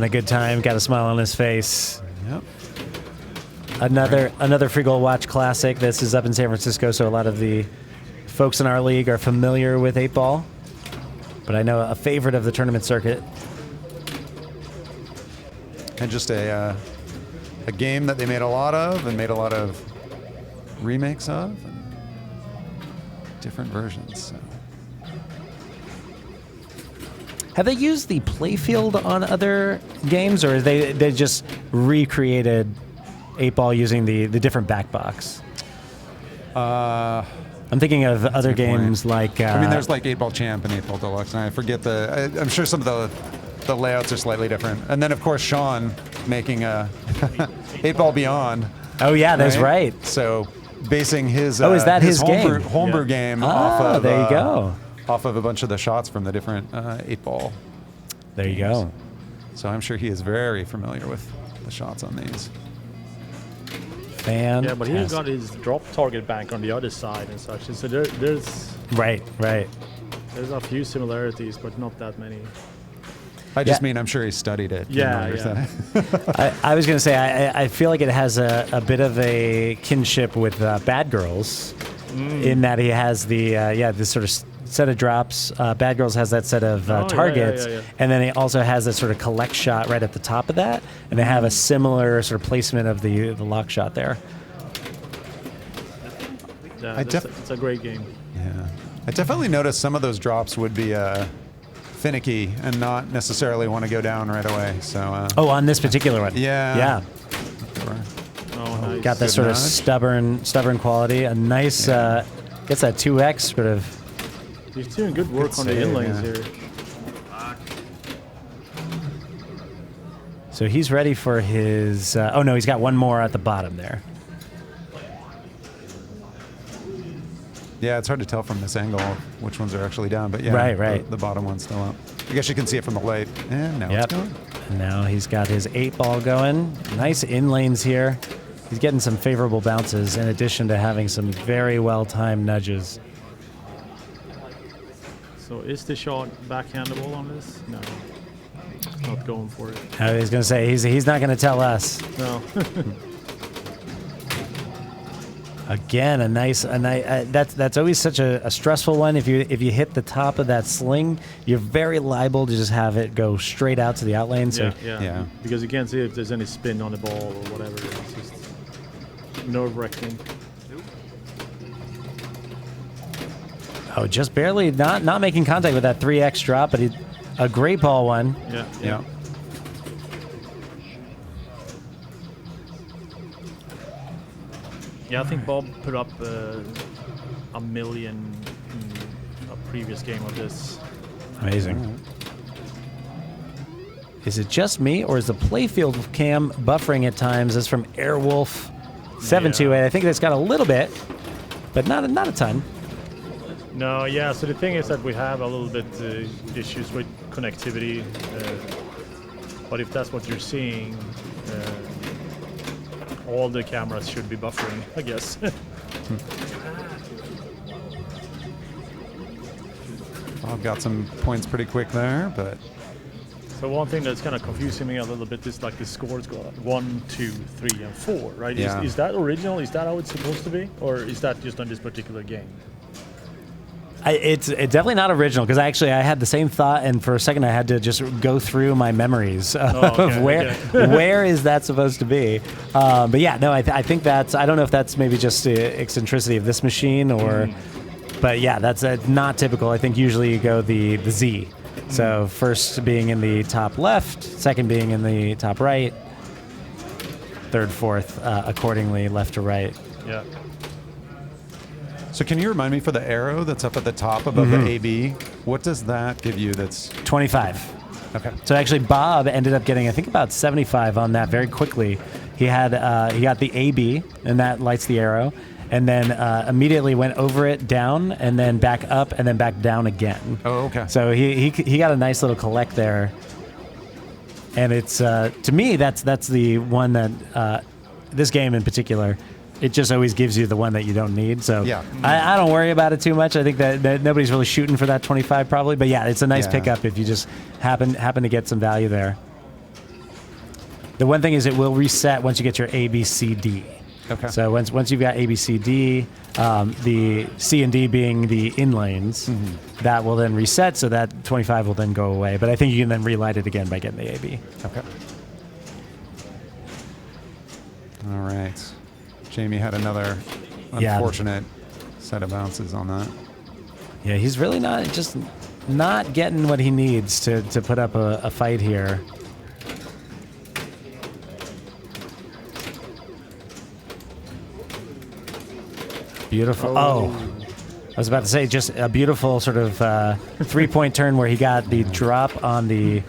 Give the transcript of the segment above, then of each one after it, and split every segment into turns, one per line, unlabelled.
A good time, got a smile on his face.
Yep.
Another Free Goal Watch classic. This is up in San Francisco, so a lot of the folks in our league are familiar with 8-ball. But I know a favorite of the tournament circuit.
And just a game that they made a lot of and made a lot of remakes of. And different versions. So.
Have they used the playfield on other games, or they just recreated 8-ball using the different back box? I'm thinking of other games like...
I mean, there's like 8-ball Champ and 8-ball Deluxe, and I forget I'm sure some of the layouts are slightly different. And then, of course, Sean making a 8-ball Beyond.
Oh, yeah, that's right.
So basing his...
is that his
homebrew game off of...
there you go.
Off of a bunch of the shots from the different 8-ball.
There you go.
So I'm sure he is very familiar with the shots on these.
Yeah,
but he's got his drop target bank on the other side and such. So there's
right.
There's a few similarities, but not that many.
I just mean I'm sure he studied it.
Yeah.
I was going to say I feel like it has a bit of a kinship with Bad Girls, in that he has this sort of set of drops. Bad Girls has that set of targets, and then it also has that sort of collect shot right at the top of that, and they have a similar sort of placement of the lock shot there.
Yeah, it's a great game.
Yeah, I definitely noticed some of those drops would be finicky and not necessarily want to go down right away. So.
On this particular one.
Yeah.
Nice.
Got that sort of stubborn quality. A nice, gets that 2x sort of.
He's doing good work on the inlanes here.
So he's ready for his... he's got one more at the bottom there.
Yeah, it's hard to tell from this angle which ones are actually down, but yeah,
right.
The bottom one's still up. I guess you can see it from the light. And now it's going.
And now he's got his 8-ball going. Nice in-lanes here. He's getting some favorable bounces in addition to having some very well-timed nudges.
So is the shot backhandable on this? No. Not going for it.
I was going to say, he's not going to tell us.
No.
Again, that's always such a stressful one. If you hit the top of that sling, you're very liable to just have it go straight out to the out lane. So
yeah. Because you can't see if there's any spin on the ball or whatever. It's just nerve-wracking.
Oh, just barely not making contact with that 3x drop, but a great ball one.
Yeah. Yeah, I think Bob put up a million in a previous game of this.
Amazing. Is it just me, or is the playfield cam buffering at times? That's from Airwolf 728. I think that's got a little bit, but not a ton.
No, yeah. So the thing is that we have a little bit issues with connectivity, but if that's what you're seeing, all the cameras should be buffering, I guess.
Bob got some points pretty quick there, but.
So one thing that's kind of confusing me a little bit is like the scores go 1, 2, 3, and 4, right?
Yeah.
Is that original? Is that how it's supposed to be, or is that just on this particular game?
It's definitely not original, because I had the same thought, and for a second I had to just go through my memories of where is that supposed to be. But yeah, no, I think that's, I don't know if that's maybe just the eccentricity of this machine, or, but yeah, that's not typical. I think usually you go the Z. So first being in the top left, second being in the top right, third, fourth, accordingly, left to right.
Yeah.
So can you remind me, for the arrow that's up at the top above the AB, what does that give you that's...
25.
Okay.
So actually Bob ended up getting, I think, about 75 on that very quickly. He got the AB, and that lights the arrow, and then immediately went over it, down, and then back up, and then back down again.
Oh, okay.
So he got a nice little collect there. And it's, to me, that's the one that, this game in particular, it just always gives you the one that you don't need. So
yeah.
I don't worry about it too much. I think that nobody's really shooting for that 25 probably. But yeah, it's a nice pickup if you just happen to get some value there. The one thing is it will reset once you get your A, B, C, D.
Okay.
So once you've got A, B, C, D, the C and D being the in lanes, that will then reset, so that 25 will then go away. But I think you can then relight it again by getting the A, B.
Okay. All right. Jamie had another unfortunate set of bounces on that.
Yeah, he's really not getting what he needs to put up a fight here. Beautiful. Oh, I was about to say just a beautiful sort of 3-point turn where he got the drop on the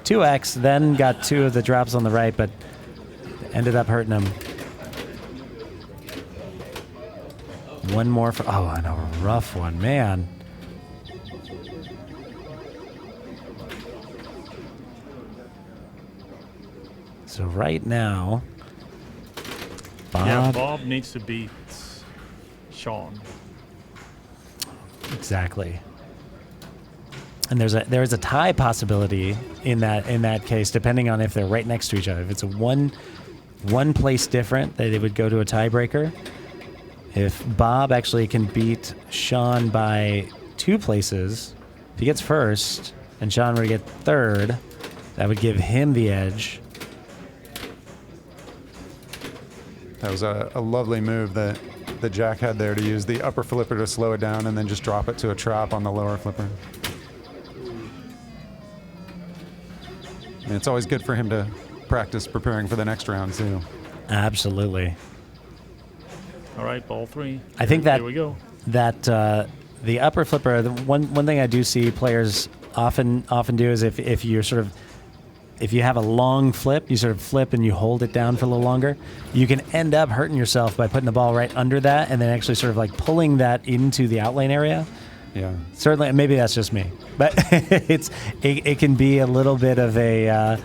2X, then got 2 of the drops on the right, but ended up hurting him. One more for, oh, and a rough one, man. So right now,
Bob needs to beat Sean.
Exactly. And there is a tie possibility in that case, depending on if they're right next to each other. If it's a one place different, they would go to a tiebreaker. If Bob actually can beat Sean by 2 places, if he gets first and Sean were to get third, that would give him the edge.
That was a lovely move that Jack had there to use the upper flipper to slow it down and then just drop it to a trap on the lower flipper. And it's always good for him to practice preparing for the next round, too.
Absolutely.
All right, ball 3.
I think that
here we go.
That the upper flipper, the one thing I do see players often do is if you're sort of, if you have a long flip, you sort of flip and you hold it down for a little longer, you can end up hurting yourself by putting the ball right under that and then actually sort of like pulling that into the outlane area.
Yeah.
Certainly, maybe that's just me, but it can be a little bit of a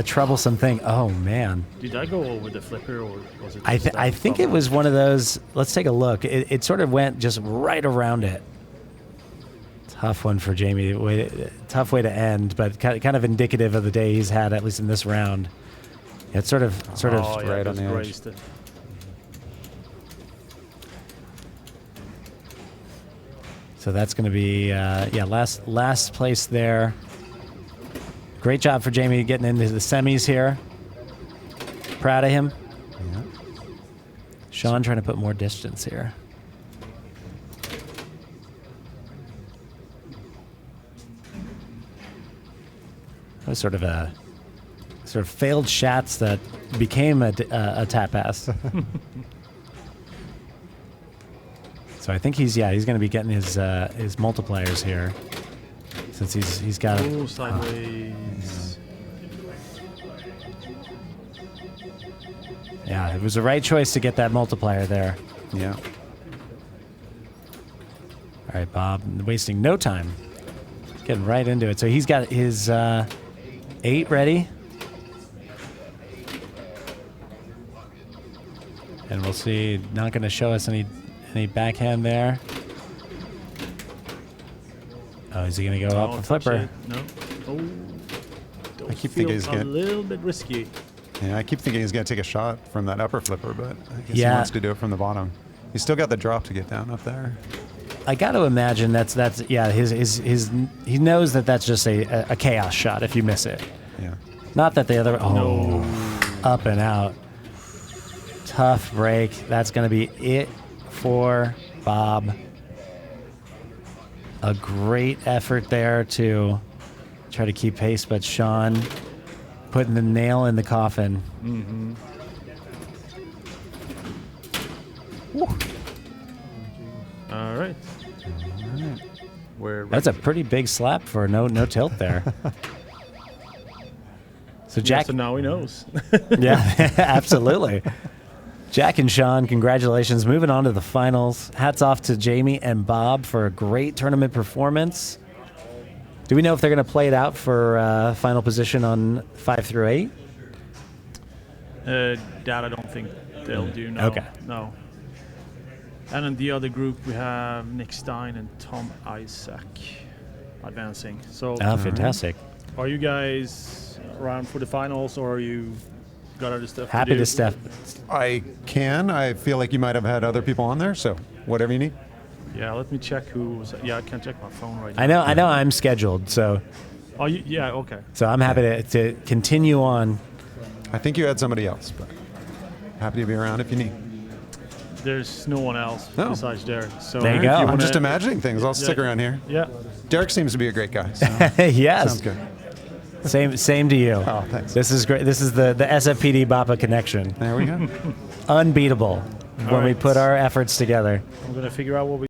troublesome thing. Oh man!
Did I go over the flipper, or was it?
I think it was one of those. Let's take a look. It sort of went just right around it. Tough one for Jamie. Tough way to end, but kind of indicative of the day he's had, at least in this round. It's sort of
right on the edge.
So that's going to be last place there. Great job for Jamie getting into the semis here. Proud of him.
Yeah.
Sean trying to put more distance here. That was sort of failed shots that became a tap pass. So I think he's going to be getting his multipliers here, since he's got
sideways.
Yeah, it was the right choice to get that multiplier there.
Yeah.
All right, Bob, wasting no time, getting right into it. So he's got his 8 ready, and we'll see. Not going to show us any backhand there. Oh, is he going to go up the flipper?
No. Oh,
I keep thinking he's
a little bit risky.
Yeah, I keep thinking he's going to take a shot from that upper flipper, but I guess he
Yeah.
wants to do it from the bottom. He's still got the drop to get down up there.
I got to imagine that's his he knows that's just a chaos shot if you miss it.
Yeah.
Not that the other
No.
up and out. Tough break. That's going to be it for Bob. A great effort there to try to keep pace, but Sean putting the nail in the coffin.
Mm-hmm. All right.
That's a pretty big slap for no tilt there. So Jack.
So now he knows.
Yeah, absolutely. Jack and Sean, congratulations. Moving on to the finals. Hats off to Jamie and Bob for a great tournament performance. Do we know if they're going to play it out for final position on 5 through 8?
That I don't think they'll do. No.
Okay.
No. And in the other group, we have Nick Stein and Tom Isaac advancing. So,
Oh, fantastic.
are you guys around for the finals, or you got other stuff?
Happy to step.
I can. I feel like you might have had other people on there, so whatever you need.
Yeah, let me check who was. Yeah, I can't check my phone right now.
I know. I'm scheduled, so.
Oh, yeah, okay.
So I'm happy to continue on.
I think you had somebody else, but happy to be around if you need.
There's no one else besides Derek. So
There you go.
I'm just imagining things. I'll stick around here.
Yeah.
Derek seems to be a great guy. So.
Yes.
Sounds good.
Same to you.
Oh, thanks.
This is great. This is the SFPD BAPA connection.
There we go.
Unbeatable when we
right.
put our efforts together.
I'm going to figure out what we